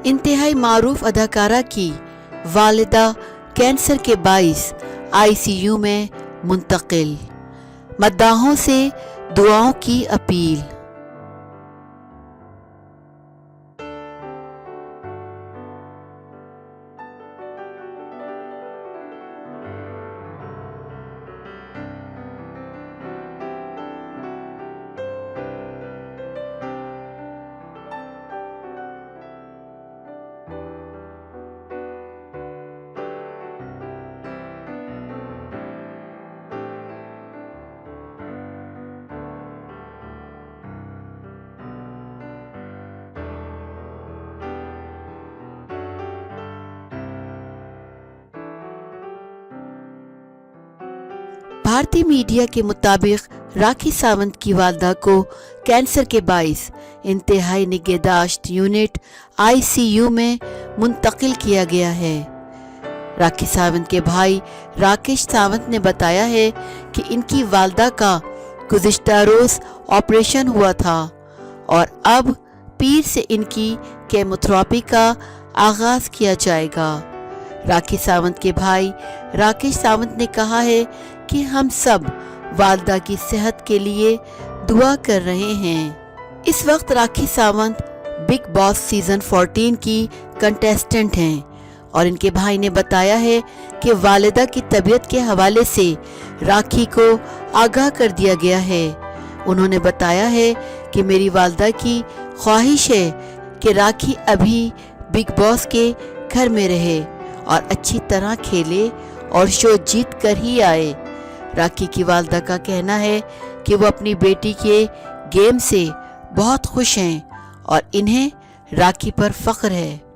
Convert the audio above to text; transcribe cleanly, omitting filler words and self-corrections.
इंतहाई मारूफ अदाकारा की वालिदा कैंसर के बाइस आईसीयू में मुंतकिल। मद्दाहों से दुआओं की अपील। भारतीय मीडिया के मुताबिक राखी सावंत की वालदा को कैंसर के बाइस इंतहाई निगहदाश्त यूनिट आईसीयू में मुंतकिल किया गया है। राखी सावंत के भाई राकेश सावंत ने बताया है कि इनकी वालदा का गुज़िश्ता रोज़ ऑपरेशन हुआ था और अब पीर से इनकी केमोथेरेपी का आगाज़ किया जाएगा। राखी सावंत के भाई राकेश सावंत ने कहा है कि हम सब वालदा की सेहत के लिए दुआ कर रहे हैं। इस वक्त Rakhi Sawant big boss season 14 की कंटेस्टेंट हैं और इनके भाई ने बताया है कि वालिदा की तबीयत के हवाले से राखी को आगाह कर दिया गया है। उन्होंने बताया है कि मेरी वालिदा की ख्वाहिश है कि राखी अभी बिग बॉस के घर में रहे और अच्छी तरह खेले और शो जीत कर ही आए। राखी की वालिदा का कहना है कि वो अपनी बेटी के गेम से बहुत खुश हैं और इन्हें राखी पर फख्र है।